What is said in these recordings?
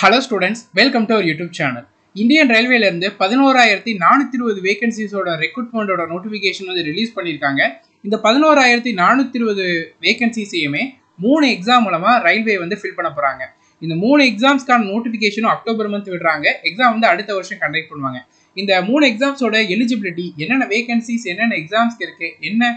Hello students, welcome to our YouTube channel. Indian Railway ல இருந்து 11420 vacancies ஓட recruitment ஓட notification வந்து ரிலீஸ் பண்ணிருக்காங்க. இந்த 11420 vacancies-ஐயுமே 3 எக்ஸாம் மூலமா ரயில்வே வந்து ஃபில் பண்ண போறாங்க. இந்த 3 எக்ஸாம்ஸ்க்கான நோட்டிஃபிகேஷனும் அக்டோபர் மந்த் விடுறாங்க. எக்ஸாம் வந்து அடுத்த வருஷம் கண்டக்ட் பண்ணுவாங்க. இந்த 3 எக்ஸாம்ஸோட எலிஜிபிலிட்டி, என்னென்ன வேகன்சிஸ், என்னென்ன எக்ஸாம்ஸ்க்கு இருக்கு, என்ன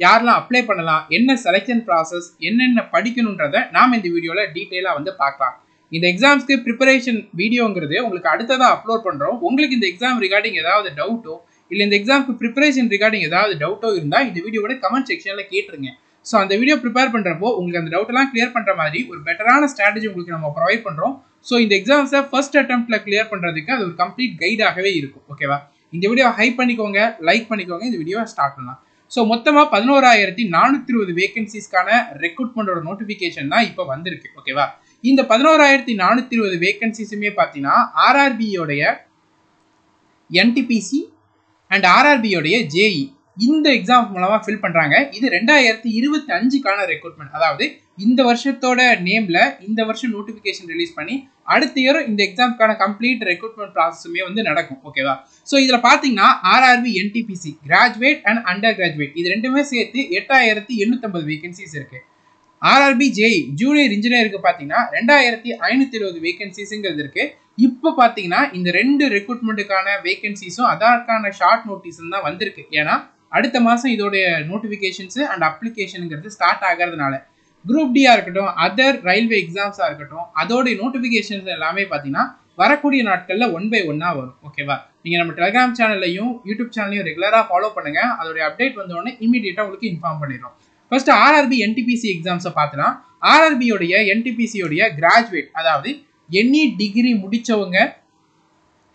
யாரெல்லாம் அப்ளை பண்ணலாம், என்ன செலெக்ஷன் ப்ராசஸ், என்னென்ன படிக்கணுன்றதை நாம இந்த வீடியோல டீட்டெயிலா வந்து பார்க்கலாம். இந்த எக்ஸாம்ஸ்க்கு ப்ரிப்பரேஷன் வீடியோங்கிறது உங்களுக்கு அடுத்ததாக அப்லோட் பண்ணுறோம். உங்களுக்கு இந்த எக்ஸாம் ரிகார்டிங் ஏதாவது டவுட்டோ இல்லை இந்த எக்ஸாம்க்கு ப்ரிப்பரேஷன் ரிகார்டிங் ஏதாவது டவுட்டோ இருந்தால் இந்த வீடியோட கமெண்ட் செக்ஷனில் கேட்டுருங்க. ஸோ அந்த வீடியோ ப்ரிப்பேர் பண்ணுறப்போ உங்களுக்கு அந்த டவுட்டெல்லாம் கிளியர் பண்ணுற மாதிரி ஒரு பெட்டரான ஸ்ட்ராட்டஜி உங்களுக்கு நம்ம ப்ரொவைட் பண்ணுறோம். ஸோ இந்த எக்ஸாம்ஸை ஃபர்ஸ்ட் அட்டெம்ப்ட்ல கிளியர் பண்ணுறதுக்கு அது ஒரு கம்ப்ளீட் கைடாகவே இருக்கும். ஓகேவா? இந்த வீடியோ ஹைப் பண்ணிக்கோங்க, லைக் பண்ணிக்கோங்க, இந்த வீடியோவை ஸ்டார்ட் பண்ணலாம். ஸோ மொத்தமாக 11420 வேகன்சிஸ்க்கான ரெக்ரூட்மெண்டோட நோட்டிஃபிகேஷன் தான் இப்போ வந்திருக்கு. ஓகேவா? இந்த 11420 வேகன்சிஸுமே பார்த்தீங்கன்னா ஆர்ஆர்பியோடைய என்டிபிசி அண்ட் ஆர்ஆர்பியோடைய ஜேஇ இந்த எக்ஸாம் மூலமாக ஃபில் பண்ணுறாங்க. இது 2025க்கான ரெக்ரூட்மெண்ட். அதாவது இந்த வருஷத்தோட நேமில் இந்த வருஷம் நோட்டிஃபிகேஷன் ரிலீஸ் பண்ணி அடுத்த இயர் இந்த எக்ஸாம்க்கான கம்ப்ளீட் ரெக்ரூட்மெண்ட் ப்ராசஸுமே வந்து நடக்கும். ஓகேவா? ஸோ இதில் பார்த்தீங்கன்னா RRB NTPC graduate and under graduate இது ரெண்டுமே சேர்த்து 8850 வேகன்சிஸ் இருக்கு. ஆர்ஆர்பி ஜேஇ ஜூனியர் இன்ஜினியருக்கு பார்த்தீங்கன்னா 2520 வேகன்சிஸுங்கிறது இருக்கு. இப்போ பார்த்தீங்கன்னா இந்த ரெண்டு ரெக்ரூட்மெண்ட்டுக்கான வேகன்சிஸும் அதற்கான ஷார்ட் நோட்டீஸும் தான் வந்திருக்கு. ஏன்னா அடுத்த மாதம் இதோடைய நோட்டிஃபிகேஷன்ஸு அண்ட் அப்ளிகேஷனுங்கிறது ஸ்டார்ட் ஆகிறதுனால குரூப் டியாக இருக்கட்டும், அதர் ரயில்வே எக்ஸாம்ஸாக இருக்கட்டும், அதோடைய நோட்டிஃபிகேஷன்ஸ் எல்லாமே பார்த்தீங்கன்னா வரக்கூடிய நாட்களில் 1 by 1 வரும். ஓகேவா? நீங்கள் நம்ம டெலிகிராம் சேனல்லையும் யூடியூப் சேனலையும் ரெகுலராக ஃபாலோ பண்ணுங்கள். அதோடைய அப்டேட் வந்தோடனே இமீடியட்டாக உங்களுக்கு இன்ஃபார்ம் பண்ணிடுறோம். ஃபர்ஸ்ட் ஆர்ஆர்பி என்டிபிசி எக்ஸாம்ஸை பார்த்துலாம். ஆர்ஆர்பியோடைய என்டிபிசியோடைய கிராஜுவேட், அதாவது எனி டிகிரி முடித்தவங்க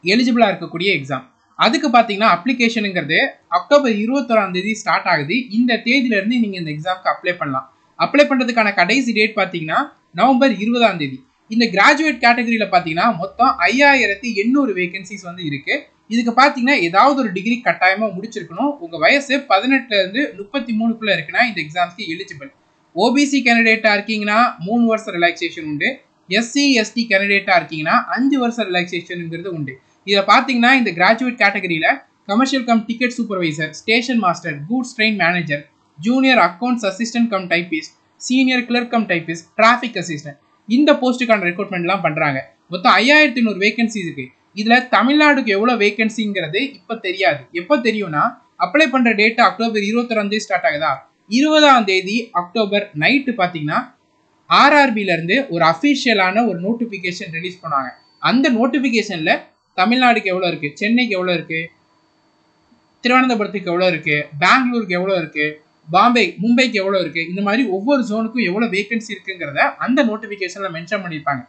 எலிஜிபிளாக இருக்கக்கூடிய எக்ஸாம். அதுக்கு பார்த்தீங்கன்னா அப்ளிகேஷனுங்கிறது அக்டோபர் 21 ஸ்டார்ட் ஆகுது. இந்த தேதியிலேருந்து நீங்கள் இந்த எக்ஸாமுக்கு அப்ளை பண்ணலாம். அப்ளை பண்ணுறதுக்கான கடைசி டேட் பார்த்தீங்கன்னா நவம்பர் 20 இந்த கிராஜுவேட் கேட்டகரியில் பார்த்தீங்கன்னா மொத்தம் 5800 வேகன்சிஸ் வந்து இருக்குது. இதுக்கு பார்த்தீங்கன்னா ஏதாவது ஒரு டிகிரி கட்டாயமாக முடிச்சிருக்கணும். உங்கள் வயசு 18லேருந்து 33க்குள்ளே இருக்குன்னா இந்த எக்ஸாம்ஸ்க்கு எலிஜிபிள். ஓபிசி கேண்டிடேட்டாக இருக்கீங்கன்னா 3 வருஷம் ரிலாக்ஸேஷன் உண்டு. எஸ்சி எஸ்டி கேண்டிடேட்டாக இருக்கீங்கன்னா 5 வருஷம் ரிலாக்ஸேஷனுங்கிறது உண்டு. இதில் பார்த்தீங்கன்னா இந்த கிராஜுவேட் கேட்டகரியில் commercial cum ticket supervisor, station master, goods train manager, junior accounts assistant cum typist, senior clerk cum typist, traffic assistant இந்த போஸ்ட்டுக்கான ரெக்ரூட்மெண்ட்லாம் பண்ணுறாங்க. மொத்தம் 5800 வேகன்சிஸ் இருக்கு. இதில் தமிழ்நாடுக்கு எவ்வளோ வேகன்சிங்கிறது இப்போ தெரியாது. எப்போ தெரியும்னா அப்ளை பண்ணுற டேட்டு அக்டோபர் 22 ஸ்டார்ட் ஆகுதா, 20 அக்டோபர் நைட்டு பார்த்தீங்கன்னா ஆர்ஆர்பியிலேருந்து ஒரு அஃபிஷியலான ஒரு நோட்டிஃபிகேஷன் ரிலீஸ் பண்ணாங்க. அந்த நோட்டிஃபிகேஷனில் தமிழ்நாடுக்கு எவ்வளோ இருக்குது, சென்னைக்கு எவ்வளோ இருக்குது, திருவனந்தபுரத்துக்கு எவ்வளோ இருக்குது, பெங்களூருக்கு எவ்வளோ இருக்குது, மும்பைக்கு எவ்வளோ இருக்குது, இந்த மாதிரி ஒவ்வொரு ஜோனுக்கும் எவ்வளோ வேகன்சி இருக்குங்கிறத அந்த நோட்டிஃபிகேஷனில் மென்ஷன் பண்ணியிருப்பாங்க.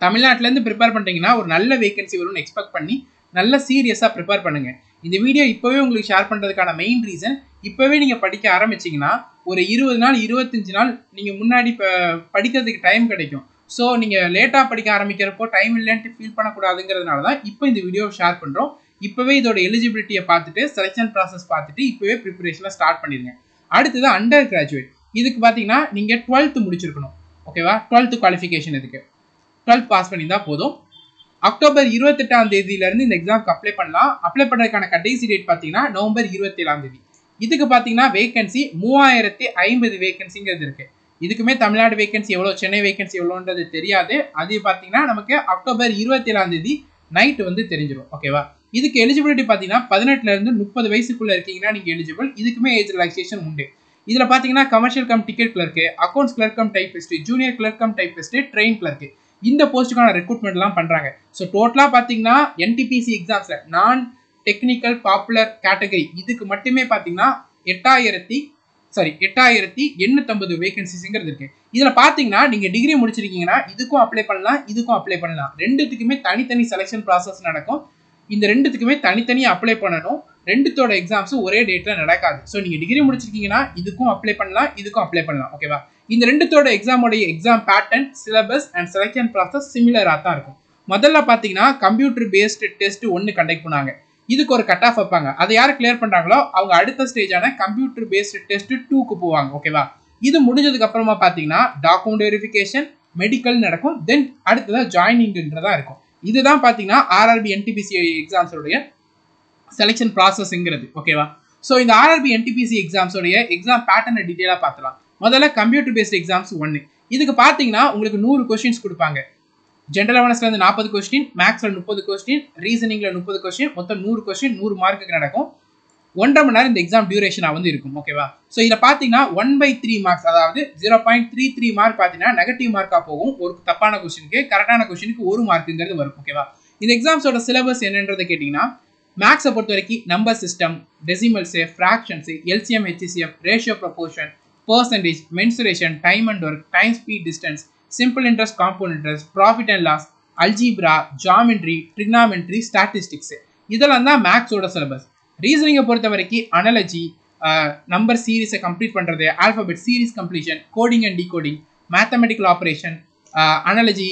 தமிழ்நாட்டிலேருந்து ப்ரிப்பேர் பண்ணிட்டீங்கன்னா ஒரு நல்ல வேகன்சி வரும்னு எக்ஸ்பெக்ட் பண்ணி நல்ல சீரியஸாக ப்ரிப்பேர் பண்ணுங்கள். இந்த வீடியோ இப்போவே உங்களுக்கு ஷேர் பண்ணுறதுக்கான மெயின் ரீசன், இப்போவே நீங்கள் படிக்க ஆரம்பிச்சிங்கன்னா ஒரு 20 நாள் 25 நாள் நீங்கள் முன்னாடி படிக்கிறதுக்கு டைம் கிடைக்கும். ஸோ நீங்கள் லேட்டாக படிக்க ஆரம்பிக்கிறப்போ டைம் இல்லைன்ட்டு ஃபீல் பண்ணக்கூடாதுங்கிறதுனால தான் இப்போ இந்த வீடியோவை ஷேர் பண்ணுறோம். இப்போவே இதோட எலிஜிபிலிட்டியை பார்த்துட்டு செலெக்ஷன் ப்ராசஸ் பார்த்துட்டு இப்போவே ப்ரிப்பரேஷனை ஸ்டார்ட் பண்ணிடுங்க. அடுத்தது அண்டர் கிராஜுவேட். இதுக்கு பார்த்தீங்கன்னா நீங்கள் 12th முடிச்சிருக்கணும். ஓகேவா? 12th குவாலிஃபிகேஷன் இதுக்கு 12th பாஸ் பண்ணியிருந்தால் போதும். அக்டோபர் 28 இந்த எக்ஸாமுக்கு அப்ளை பண்ணலாம். அப்ளை பண்ணுறதுக்கான கடைசி டேட் பார்த்தீங்கன்னா நவம்பர் 27 இதுக்கு பார்த்தீங்கன்னா வேகன்சி 3050 வேகன்சிங்கிறது இருக்குது. இதுக்குமே தமிழ்நாடு வேகன்சி எவ்வளோ, சென்னை வேகன்சி எவ்வளோன்றது தெரியாது. அது பார்த்தீங்கன்னா நமக்கு அக்டோபர் 27 நைட்டு வந்து தெரிஞ்சிடும். ஓகேவா? இதுக்கு எலிஜிபிலிட்டி பார்த்தீங்கன்னா 18லேருந்து 30 வயசுக்குள்ளே இருக்கீங்கன்னா நீங்கள் எலிஜிபிள். இதுக்குமே ஏஜ் ரிலாக்ஸேஷன் உண்டு. இதில் பார்த்தீங்கன்னா commercial cum ticket clerk, accounts clerk cum typist, junior clerk cum typist, train clerk இந்த போஸ்ட்டுக்கான ரெக்ரூட்மெண்ட்லாம் பண்ணுறாங்க. ஸோ டோட்டலாக பார்த்தீங்கன்னா என்டிபிசி எக்ஸாம்ஸில் நான் டெக்னிக்கல் பாப்புலர் கேட்டகரி இதுக்கு மட்டுமே பார்த்தீங்கன்னா 8850 வேகன்சிஸ்ங்கிறது இருக்கு. இதில் பார்த்தீங்கன்னா நீங்கள் டிகிரி முடிச்சிருக்கீங்கன்னா இதுக்கும் அப்ளை பண்ணலாம், இதுக்கும் அப்ளை பண்ணலாம். ரெண்டுத்துக்குமே தனித்தனி செலெக்ஷன் ப்ராசஸ் நடக்கும். இந்த ரெண்டுத்துக்குமே தனித்தனியாக அப்ளை பண்ணணும். ரெண்டுத்தோட எக்ஸாம்ஸும் ஒரே டேட்டில் நடக்காது. ஸோ நீங்கள் டிகிரி முடிச்சிருக்கீங்கன்னா இதுக்கும் அப்ளை பண்ணலாம், இதுக்கும் அப்ளை பண்ணலாம். ஓகேவா? இந்த ரெண்டுத்தோட எக்ஸாமோடைய exam pattern, syllabus and selection process சிமிலராக தான் இருக்கும். முதல்ல பார்த்தீங்கன்னா கம்ப்யூட்டர் பேஸ்டு டெஸ்ட் 1 கண்டக்ட் பண்ணாங்க. இதுக்கு ஒரு கட் ஆஃப் வைப்பாங்க. அதை யார் கிளியர் பண்ணுறாங்களோ அவங்க அடுத்த ஸ்டேஜான கம்ப்யூட்டர் பேஸ்டு டெஸ்ட் 2க்கு போவாங்க. ஓகேவா? இது முடிஞ்சதுக்கு அப்புறமா பார்த்தீங்கன்னா டாக்குமெண்ட் வெரிஃபிகேஷன், மெடிக்கல் நடக்கும், தென் அடுத்ததாக ஜாயினிங்ன்றதா இருக்கும். இதுதான் பார்த்தீங்கன்னா ஆர்ஆர்பி என்டிபிசி எக்ஸாம்ஸோடைய செலெக்ஷன் ப்ராசஸ்ங்கிறது. ஓகேவா? ஸோ இந்த ஆர்ஆர்பி என்டிபிசி எக்ஸாம்ஸோடைய எக்ஸாம் பேட்டர்னை டீட்டெயிலாக பார்த்துலாம். முதல்ல கம்ப்யூட்டர் பேஸ்ட் எக்ஸாம்ஸ் 1. இதுக்கு பார்த்தீங்கன்னா உங்களுக்கு 100 கொஸ்டின்ஸ் கொடுப்பாங்க. ஜென்ரல் அவேர்னஸ்ல இருந்து 40 கொஸ்டின், மேக்ஸ்ல 30 கொஸ்டின், ரீசனிங்ல 30 கொஸ்டின், மொத்தம் 100 கொஸ்டின் 100 மார்க்குக்கு நடக்கும். 1.5 மணி நேரம் இந்த எக்ஸாம் டியூரேஷனாக வந்து இருக்கும். ஓகேவா? ஸோ இதில் பார்த்தீங்கன்னா 1/3 மார்க்ஸ், அதாவது 0.33 மார்க் பார்த்தீங்கன்னா நெகட்டிவ் மார்க்காக போகும். ஒரு தப்பான கொஸ்டினுக்கு, கரெக்டான கொஸ்டினுக்கு 1 மார்க்குங்கிறது வரும். ஓகேவா? இந்த எக்ஸாம்ஸோட சிலபஸ் என்னன்றதை கேட்டிங்கன்னா, மேக்ஸை பொறுத்த வரைக்கும் number system, decimals, fractions, LCM, HCF, ratio proportion, percentage, mensuration, time and work, time speed distance, simple interest, compound interest, profit and loss, algebra, geometry, trigonometry, statistics, இதெல்லாம் தான் மேக்ஸோட சிலபஸ். ரீசனிங்கை பொறுத்த வரைக்கும் அனாலஜி, நம்பர் சீரீஸை கம்ப்ளீட் பண்ணுறது, alphabet series completion, coding and decoding, mathematical operation, analogy,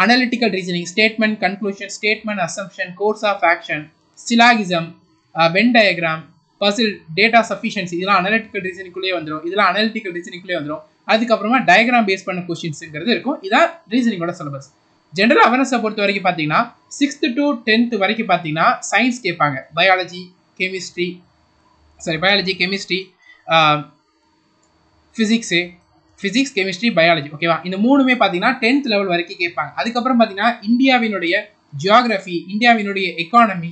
analytical reasoning, statement conclusion, statement assumption, course of action, syllogism, Venn diagram, puzzle, data sufficiency, இதெல்லாம் analytical reasoning குள்ளே வந்துரும். இதெல்லாம் analytical reasoning குள்ளே வந்துரும். அதுக்கப்புறமா diagram base பண்ண கொஸ்டின்ஸ்ங்கிறது இருக்கும். இதான் ரீசனிங்கோட சிலபஸ். ஜென்ரல் அவேர்னஸை பொறுத்த வரைக்கும் பார்த்தீங்கன்னா 6th to 10th வரைக்கும் பார்த்தீங்கன்னா சயின்ஸ் கேட்பாங்க. Biology, chemistry, physics, chemistry, biology. ஓகேவா? இந்த 3மே பார்த்தீங்கன்னா 10th லெவல் வரைக்கும் கேட்பாங்க. அதுக்கப்புறம் பார்த்தீங்கன்னா இந்தியாவினுடைய ஜியாகிரபி, இந்தியாவினுடைய எக்கானமி,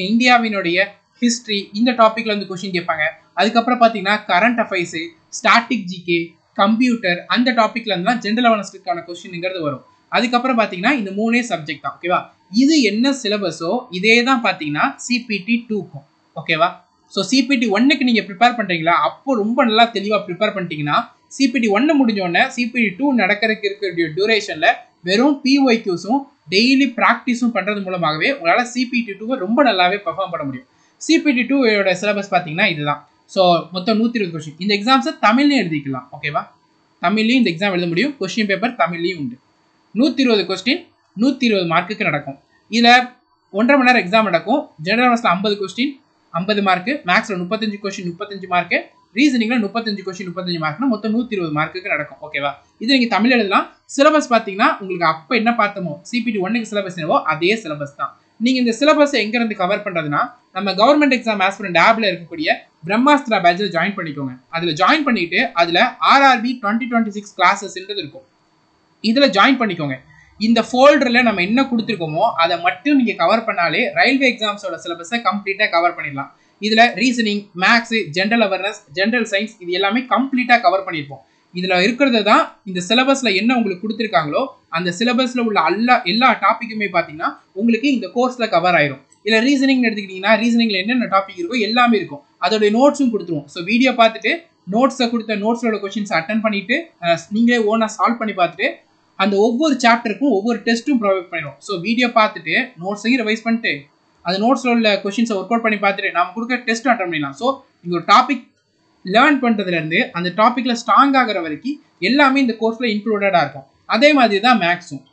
இந்தியாவினுடைய ஹிஸ்ட்ரி, இந்த டாப்பிக்ல வந்து கொஸ்டின் கேட்பாங்க. அதுக்கப்புறம் பார்த்தீங்கன்னா current affairs, static GK, computer, அந்த டாப்பிக்ல இருந்து தான் ஜென்ரல் அவேர்னஸ்க்கான கொஸ்டின்ங்கிறது வரும். அதுக்கப்புறம் பார்த்தீங்கன்னா இந்த 3 சப்ஜெக்ட் தான். ஓகேவா? இது என்ன சிலபஸோ இதே தான் பார்த்தீங்கன்னா சிபிடி 2க்கும். ஓகேவா? ஸோ சிபிடி 1க்கு நீங்கள் ப்ரிப்பேர் பண்ணுறீங்களா, அப்போ ரொம்ப நல்லா தெளிவாக ப்ரிப்பேர் பண்ணிட்டீங்கன்னா சிபிடி 1 முடிஞ்சோடனே சிபிடி 2 நடக்கிறதுக்கு இருக்கிற டியூரேஷனில் வெறும் பிஒய்க்யூஸும் டெய்லி ப்ராக்டிஸும் பண்ணுறது மூலமாகவே உங்களால் சிபிடி 2 ரொம்ப நல்லாவே பெர்ஃபார்ம் பண்ண முடியும். சிபிடி 2 சிலபஸ் பார்த்தீங்கன்னா இதுதான். ஸோ மொத்தம் 120 கொஸ்டின். இந்த எக்ஸாம்ஸை தமிழ்லையும் எழுதிக்கலாம். ஓகேவா? தமிழ்லையும் இந்த எக்ஸாம் எழுத முடியும். கொஸ்டின் பேப்பர் தமிழ்லையும் உண்டு. 120 கொஸ்டின் 120 மார்க்குக்கு நடக்கும். இதில் 1.5 மணி நேரம் எக்ஸாம் நடக்கும். ஜெனரல் அவேர்னஸில் 50 கொஸ்டின் 50 மார்க்கு, மேக்ஸில் 35 கொஸ்டின் 35 மார்க்கு, ரீசனிங்கில் 35 கொஸ்டின் 35 மார்க்னா மொத்தம் 120 மார்க்குக்கு நடக்கும். ஓகேவா? இது நீங்கள் தமிழ் எழுதலாம். சிலபஸ் பார்த்தீங்கன்னா உங்களுக்கு அப்போ என்ன பார்த்தோமோ சிபிடி 1க்கு சிலபஸ் என்னவோ அதே சிலபஸ் தான். நீங்கள் இந்த சிலபஸை எங்கேருந்து கவர் பண்ணுறதுனா நம்ம கவர்மெண்ட் எக்ஸாம் ஆஸ்பிரண்ட் ஆப்ல இருக்கக்கூடிய பிரம்மாஸ்திரா பேட்சில் ஜாயின் பண்ணிக்கோங்க. அதில் ஜாயின் பண்ணிட்டு அதில் ஆர்ஆர்பி 2026 கிளாஸஸ்ன்றது இருக்கும். இதில் ஜாயின் பண்ணிக்கோங்க. இந்த ஃபோல்டரில் நம்ம என்ன கொடுத்துருக்கோமோ அதை மட்டும் நீங்கள் கவர் பண்ணாலே ரயில்வே எக்ஸாம்ஸோட சிலபஸை கம்ப்ளீட்டாக கவர் பண்ணிடலாம். இதில் reasoning, maths, general awareness, general science, இது எல்லாமே கம்ப்ளீட்டாக கவர் பண்ணியிருப்போம். இதில் இருக்கிறது தான் இந்த சிலபஸில் என்ன உங்களுக்கு கொடுத்துருக்காங்களோ அந்த சிலபஸில் உள்ள எல்லா டாப்பிக்குமே பார்த்தீங்கன்னா உங்களுக்கு இந்த கோர்ஸில் கவர் ஆயிரும். இல்லை ரீசனிங் எடுத்துக்கிட்டிங்கன்னா ரீசனிங்கில் என்னென்ன டாபிக் இருக்கோ எல்லாமே இருக்கும். அதோடைய நோட்ஸும் கொடுத்துருவோம். ஸோ வீடியோ பார்த்துட்டு நோட்ஸை கொடுத்த நோட்ஸோட கொஸ்டின்ஸ் அட்டன் பண்ணிவிட்டு நீங்களே ஓனாக சால்வ் பண்ணி பார்த்துட்டு அந்த ஒவ்வொரு சாப்டருக்கும் ஒவ்வொரு டெஸ்ட்டும் ப்ரொவைட் பண்ணிடுவோம். ஸோ வீடியோ பார்த்துட்டு நோட்ஸையும் ரிவைஸ் பண்ணிட்டு அந்த நோட்ஸில் உள்ள கொஸ்டின்ஸை ஒர்க் அவுட் பண்ணி பார்த்துட்டு நம்ம கொடுக்குற டெஸ்ட்டும் அட்டன் பண்ணிடலாம். ஸோ நீங்கள் ஒரு டாபிக் லேர்ன் பண்ணுறதுலேருந்து அந்த டாப்பிக்கில் ஸ்ட்ராங் ஆகிற வரைக்கும் எல்லாமே இந்த கோர்ஸில் இன்க்ளூடடாக இருக்கும். அதே மாதிரி தான் மேக்ஸும்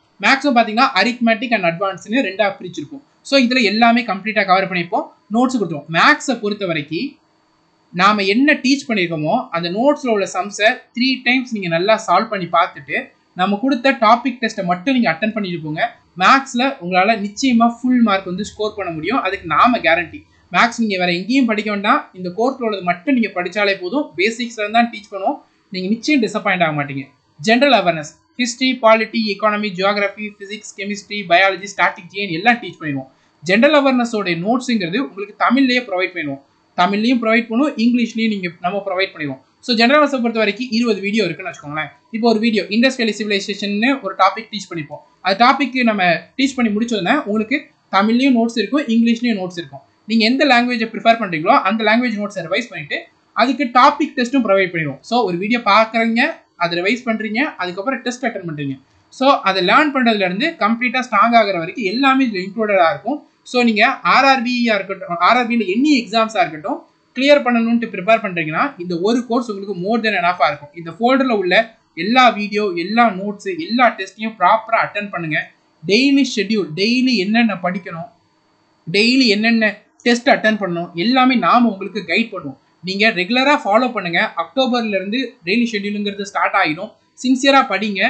பார்த்தீங்கன்னா அரித்மெட்டிக் அண்ட் அட்வான்ஸ்னு 2ஆக பிரிச்சிருக்கும். ஸோ இதில் எல்லாமே கம்ப்ளீட்டாக கவர் பண்ணிப்போம். நோட்ஸ் கொடுத்துருவோம். மேக்ஸை பொறுத்த வரைக்கும் நாம் என்ன டீச் பண்ணியிருக்கோமோ அந்த நோட்ஸில் உள்ள சம்ஸை 3 டைம்ஸ் நீங்கள் நல்லா சால்வ் பண்ணி பார்த்துட்டு நம்ம கொடுத்த டாபிக் டெஸ்ட்டை மட்டும் நீங்கள் அட்டன் பண்ணிட்டு போங்க. மேக்ஸில் உங்களால் நிச்சயமாக ஃபுல் மார்க் வந்து ஸ்கோர் பண்ண முடியும். அதுக்கு நாம கேரண்டி. மேக்ஸ் நீங்கள் வேறு எங்கேயும் படிக்க வேண்டாம். இந்த கோர்ஸில் உள்ளது மட்டும் நீங்கள் படித்தாலே போதும். பேசிக்ஸில் தான் டீச் பண்ணுவோம். நீங்கள் நிச்சயம் டிசப்பாயிண்ட் ஆக மாட்டீங்க. General awareness, history, polity, economy, geography, physics, chemistry, biology, static GK எல்லாம் டீச் பண்ணிடுவோம். ஜென்ரல் அவேர்னஸோடைய நோட்ஸுங்கிறது உங்களுக்கு தமிழ்லேயே ப்ரொவைட் பண்ணுவோம். தமிழ்லையும் ப்ரொவைட் பண்ணுவோம், இங்கிலீஷ்லையும் நம்ம ப்ரொவைட் பண்ணிடுவோம். ஸோ ஜென்ரல் அவேர்னஸை பொறுத்த வரைக்கும் 20 வீடியோ இருக்குன்னு வச்சுக்கோங்களேன். இப்போ ஒரு வீடியோ இண்டஸ்ட்ரியல் சிவிலைசேஷன் ஒரு டாபிக் டீச் பண்ணிப்போம். அது டாபிக் நம்ம டீச் பண்ணி முடிச்சோன்னா உங்களுக்கு தமிழ்லையும் நோட்ஸ் இருக்கும், இங்கிலீஷ்லையும் நோட்ஸ் இருக்கும். நீங்கள் எந்த லாங்குவேஜை ப்ரிஃபர் பண்ணுறீங்களோ அந்த லாங்குவேஜ் நோட்ஸை ரிவைஸ் பண்ணிட்டு அதுக்கு டாபிக் டெஸ்ட்டும் ப்ரொவைட் பண்ணிடுவோம். ஸோ ஒரு வீடியோ பார்க்குறீங்க, அதை ரிவைஸ் பண்ணுறீங்க, அதுக்கப்புறம் டெஸ்ட் அட்டன் பண்ணுறீங்க. ஸோ அதை லேர்ன் பண்ணுறதுலேருந்து கம்ப்ளீட்டாக ஸ்ட்ராங் ஆகிற வரைக்கும் எல்லாமே இதில் இன்க்ளூடடாக இருக்கும். ஸோ நீங்கள் ஆர்ஆர்பியாக இருக்கட்டும், ஆர்ஆர்பியில் எனி எக்ஸாம்ஸாக இருக்கட்டும் கிளியர் பண்ணணும்ட்டு ப்ரிப்பேர் பண்ணுறீங்கன்னா இந்த ஒரு கோர்ஸ் உங்களுக்கு மோர் தென் எனாஃபாக இருக்கும். இந்த ஃபோல்டரில் உள்ள எல்லா வீடியோ, எல்லா நோட்ஸு, எல்லா டெஸ்ட்டையும் ப்ராப்பராக அட்டன் பண்ணுங்கள். டெய்லி ஷெட்யூல், டெய்லி என்னென்ன படிக்கணும், டெய்லி என்னென்ன டெஸ்ட் அட்டன் பண்ணணும் எல்லாமே நாம் உங்களுக்கு கைட் பண்ணுவோம். நீங்கள் ரெகுலராக ஃபாலோ பண்ணுங்கள். அக்டோபர்லேருந்து டெய்லி ஷெட்யூலுங்கிறது ஸ்டார்ட் ஆகிடும். சின்சியராக படிங்க,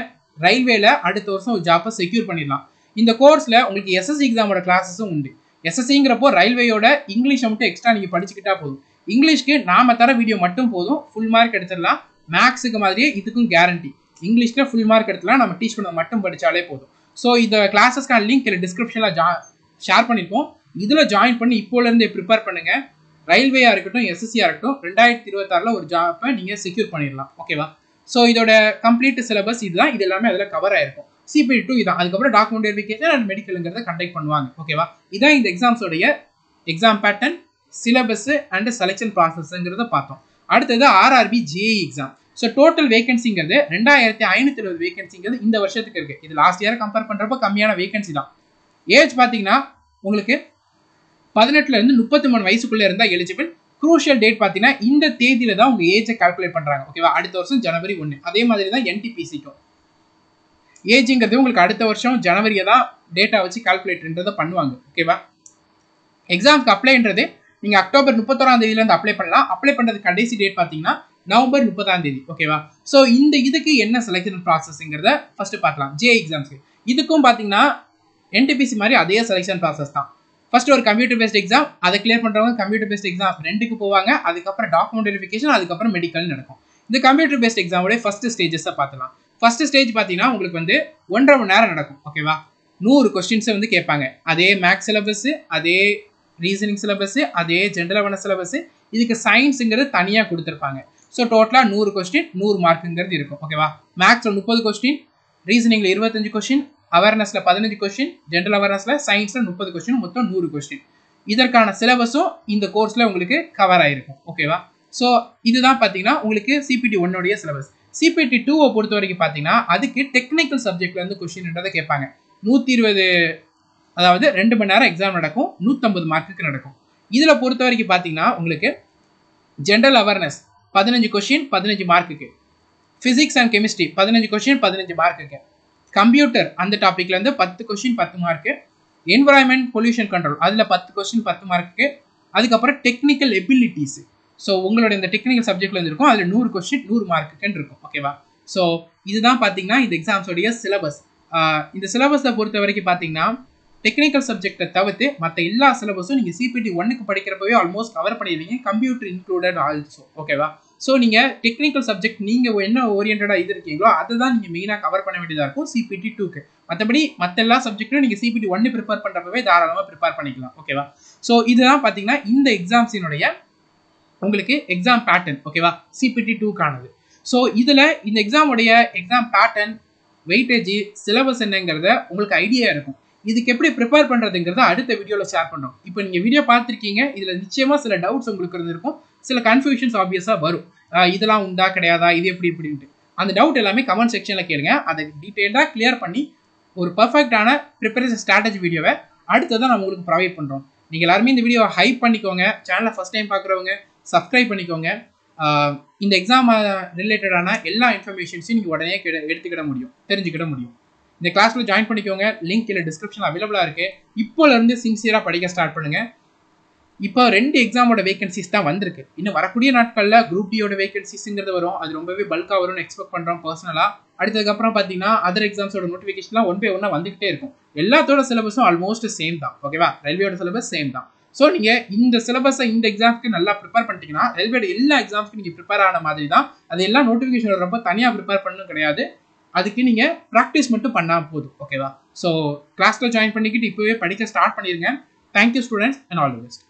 ரயில்வேல அடுத்த வருஷம் ஒரு ஜாப்பை செக்யூர் பண்ணிடலாம். இந்த கோர்ஸில் உங்களுக்கு எஸ்எஸ்சி எக்ஸாமோட கிளாஸஸும் உண்டு. எஸ்எஸ்சிங்கிறப்போ ரயில்வேயோட இங்கிலீஷை மட்டும் எக்ஸ்ட்ரா நீங்கள் படிச்சுக்கிட்டா போதும். இங்கிலீஷ்க்கு நாம தர வீடியோ மட்டும் போதும், ஃபுல் மார்க் எடுத்துடலாம். மேக்ஸுக்கு மாதிரியே இதுக்கும் கேரண்டி, இங்கிலீஷில் ஃபுல் மார்க் எடுத்துலாம், நம்ம டீச் பண்ண மட்டும் படித்தாலே போதும். ஸோ இந்த கிளாஸஸ்க்கான லிங்க் இதில் டிஸ்கிரிப்ஷனில் ஷேர் பண்ணியிருக்கோம். இதில் ஜாயின் பண்ணி இப்போலேருந்தே ப்ரிப்பேர் பண்ணுங்கள். ரயில்வேயாக இருக்கட்டும், எஸ்எஸ்சியாக இருக்கட்டும், 2026 ஒரு ஜாப்பை நீங்கள் செக்யூர் பண்ணிடலாம். ஓகேவா? ஸோ இதோட கம்ப்ளீட் சிலபஸ் இதுதான். இது எல்லாமே அதில் கவர் ஆயிருக்கும். CPT2 இதான். அதுக்கப்புறம் டாக்குமெண்ட் வெரிஃபிகேஷன் அண்ட் மெடிக்கலுங்கிறத கண்டக்ட் பண்ணுவாங்க. ஓகேவா? இதான் இந்த எக்ஸாம்ஸோடைய exam pattern, syllabus and selection ப்ராசஸ்ங்கிறத பார்த்தோம். அடுத்தது RRB JEE exam. So total வேகன்சிங்கிறது 2570 வேகன்சிங்கிறது இந்த வருஷத்துக்கு இருக்கு. இது லாஸ்ட் இயர் கம்பேர் பண்ணுறப்ப கம்மியான வேகன்சி தான். ஏஜ் பார்த்தீங்கன்னா உங்களுக்கு 18 இருந்து 33 வயசுக்குள்ளே இருந்தால் எலிஜிபிள். குரூஷியல் டேட் பார்த்தீங்கன்னா இந்த தேதியில தான் உங்கள் ஏஜை கால்குலேட் பண்ணுறாங்க. ஓகேவா? அடுத்த வருஷம் ஜனவரி 1. அதே மாதிரி தான் NTPCக்கும் ஏஜுங்கிறது உங்களுக்கு அடுத்த வருஷம் ஜனவரியை தான் டேட்டா வச்சு கால்குலேட்ன்றதை பண்ணுவாங்க. ஓகேவா? எக்ஸாமுக்கு அப்ளைன்றது நீங்கள் அக்டோபர் 31ஆம் தேதியிலேருந்து அப்ளை பண்ணலாம். அப்ளை பண்ணுறது கடைசி டேட் பார்த்தீங்கன்னா நவம்பர் 30ஆம் தேதி. ஓகேவா? ஸோ இந்த இதுக்கு என்ன செலெக்ஷன் ப்ராசஸ்ங்கிறத ஃபர்ஸ்ட் பார்க்கலாம். JEE எக்ஸாம்ஸ்க்கு இதுக்கும் பார்த்தீங்கன்னா NTPC மாதிரி அதே செலெக்ஷன் ப்ராசஸ் தான். ஃபர்ஸ்ட் ஒரு கம்ப்யூட்டர் பேஸ்ட் எக்ஸாம், அதை கிளியர் பண்ணுறவங்க கம்ப்யூட்டர் பேஸ்ட் எக்ஸாம் 2க்கு போவாங்க. அதுக்கப்புறம் டாக்குமெண்ட் வெரிஃபிகேஷன், அதுக்கப்புறம் மெடிக்கல் நடக்கும். இந்த கம்ப்யூட்டர் பேஸ்ட் எக்ஸாமோட ஃபர்ஸ்ட் ஸ்டேஜஸை பார்த்துலாம். ஃபர்ஸ்ட் ஸ்டேஜ் பார்த்தீங்கன்னா உங்களுக்கு வந்து 1.5 மணி நேரம் நடக்கும். ஓகேவா? 100 கொஸ்டின்ஸை வந்து கேட்பாங்க. அதே மேக்ஸ் சிலபஸ், அதே ரீசனிங் சிலபஸ், அதே ஜென்ரல் அவேர்னஸ் சிலபஸ். இதுக்கு சயின்ஸுங்கிறது தனியாக கொடுத்துருப்பாங்க. ஸோ டோட்டலாக 100 கொஸ்டின் 100 மார்க்குங்கிறது இருக்கும். ஓகேவா? மேக்ஸில் 30 கொஸ்டின், ரீசனிங்கில் 25 கொஸ்டின், அவேர்னஸில் 15 கொஸ்டின், ஜென்ரல் அவேர்னஸில் சயின்ஸில் 30 கொஸ்டின், மொத்தம் 100 கொஸ்டின். இதற்கான சிலபஸும் இந்த கோர்ஸில் உங்களுக்கு கவர் ஆகிருக்கும். ஓகேவா? ஸோ இதுதான் பார்த்தீங்கன்னா உங்களுக்கு CPT1 உடைய சிலபஸ். CPT2 பொறுத்த வரைக்கும் பார்த்தீங்கன்னா அதுக்கு டெக்னிக்கல் சப்ஜெக்ட்லேருந்து கொஸ்டின்ன்றதை கேட்பாங்க. 120, அதாவது 2 மணி நேரம் எக்ஸாம் நடக்கும். 150 மார்க்குக்கு நடக்கும். இதில் பொறுத்த வரைக்கும் பார்த்தீங்கன்னா உங்களுக்கு ஜென்ரல் அவேர்னஸ் 15 கொஸ்டின் 15 மார்க்குக்கு, ஃபிசிக்ஸ் அண்ட் கெமிஸ்ட்ரி 15 கொஸ்டின் 15 மார்க்குக்கு, கம்ப்யூட்டர் அந்த டாப்பிக்லேருந்து 10 question 10 mark, environment pollution control அதில் 10 கொஸ்டின் 10 மார்க்குக்கு, அதுக்கப்புறம் டெக்னிக்கல் எபிலிட்டிஸ். ஸோ உங்களோட இந்த டெக்னிக்கல் சப்ஜெக்ட்ல இருக்கும், அதில் 100 கொஸ்டின் 100 மார்க்குன்னு இருக்கும். ஓகேவா? ஸோ இதுதான் பார்த்தீங்கன்னா இந்த எக்ஸாம்ஸோடைய சிலபஸ். இந்த சிலபஸை பொறுத்த வரைக்கும் பார்த்தீங்கன்னா டெக்னிக்கல் சப்ஜெக்டை தவிர்த்து மற்ற எல்லா சிலபஸும் நீங்கள் CPT1க்கு படிக்கிறப்பவே ஆல்மோஸ்ட் கவர் பண்ணிடுவீங்க, கம்ப்யூட்டர் இன்க்ளூடட் ஆல்சோ. ஓகேவா? ஸோ நீங்கள் டெக்னிக்கல் சப்ஜெக்ட் நீங்கள் என்ன ஓரியன்டாக இது இருக்கீங்களோ அதை தான் நீங்கள் மெயினாக கவர் பண்ண வேண்டியதாக இருக்கும் CPT2க்கு. மற்றபடி மற்ற எல்லா சப்ஜெக்ட்டும் நீங்கள் CPT1 ப்ரிப்பேர் பண்ணுறப்பவே தாராளமாக ப்ரிப்பேர் பண்ணிக்கலாம். ஓகேவா? ஸோ இதுதான் பார்த்தீங்கன்னா இந்த எக்ஸாம்ஸினுடைய உங்களுக்கு எக்ஸாம் பேட்டர்ன். ஓகேவா? CPT2க்கானது. ஸோ இதில் இந்த எக்ஸாமுடைய எக்ஸாம் பேட்டர்ன், வெயிட்டேஜ், சிலபஸ் என்னங்கிறத உங்களுக்கு ஐடியா இருக்கும். இதுக்கு எப்படி ப்ரிப்பேர் பண்ணுறதுங்கிறத அடுத்த வீடியோவில் ஷேர் பண்ணுறோம். இப்போ நீங்கள் வீடியோ பார்த்துருக்கீங்க, இதில் நிச்சயமாக சில டவுட்ஸ் உங்களுக்கு இருந்திருக்கும், சில கன்ஃபியூஷன்ஸ் ஆப்வியஸாக வரும். இதெல்லாம் உண்டா கிடையாதா, இது எப்படி இப்படின்ட்டு. அந்த டவுட் எல்லாமே கமெண்ட் செக்ஷனில் கேளுங்க. அதை டீட்டெயிலாக கிளியர் பண்ணி ஒரு பர்ஃபெக்டான ப்ரிப்பரேஷன் ஸ்ட்ராட்டஜி வீடியோவை அடுத்ததான் நம்ம உங்களுக்கு ப்ரொவைட் பண்ணுறோம். நீங்கள் எல்லாருமே இந்த வீடியோவை ஹைப் பண்ணிக்கோங்க. சேனலை ஃபஸ்ட் டைம் பார்க்குறவங்க சப்ஸ்கிரைப் பண்ணிக்கோங்க. இந்த எக்ஸாம் ரிலேட்டடான எல்லா இன்ஃபர்மேஷன்ஸையும் நீங்கள் உடனே எடுத்துக்கிட முடியும், தெரிஞ்சுக்கிட முடியும். இந்த கிளாஸில் ஜாயின் பண்ணிக்கோங்க. லிங்க் இல்லை டிஸ்கிரிப்ஷன் அவைலபிளாக இருக்குது. இப்போலேருந்து சின்சியராக படிக்க ஸ்டார்ட் பண்ணுங்கள். இப்போ 2 எக்ஸாமோட வேகன்சிஸ் தான் வந்திருக்கு. இன்னும் வரக்கூடிய நாட்களில் குரூப் டியோட வேகன்சிஸ்ங்கிறது வரும். அது ரொம்பவே பல்காக வரும்னு எக்ஸ்பெக்ட் பண்ணுறோம் பர்சனலாக. அடுத்ததுக்கப்புறம் பார்த்தீங்கன்னா அதர் எக்ஸாம்ஸோட நோட்டிஃபிகேஷன்லாம் 1 by 1 வந்துகிட்டே இருக்கும். எல்லாத்தோட சிலபஸும் ஆல்மோஸ்ட் சேம் தான். ஓகேவா? ரயில்வேயோட சிலபஸ் சேம் தான். ஸோ நீங்கள் இந்த சிலபஸை இந்த எக்ஸாம்ஸ்க்கு நல்லா ப்ரிப்பேர் பண்ணிட்டீங்கன்னா ரயில்வேயோட எல்லா எக்ஸாம்ஸ்க்கு நீங்கள் ப்ரிப்பேர் ஆன மாதிரி தான். அது எல்லாம் நோட்டிஃபிகேஷன் வரப்போ தனியாக ப்ரிப்பேர் பண்ணணும் கிடையாது. அதுக்கு நீங்கள் ப்ராக்டிஸ் மட்டும் பண்ணால் போதும். ஓகேவா? ஸோ கிளாஸில் ஜாயின் பண்ணிக்கிட்டு இப்போவே படிக்க ஸ்டார்ட் பண்ணிடுங்க. Thank you students and all the best.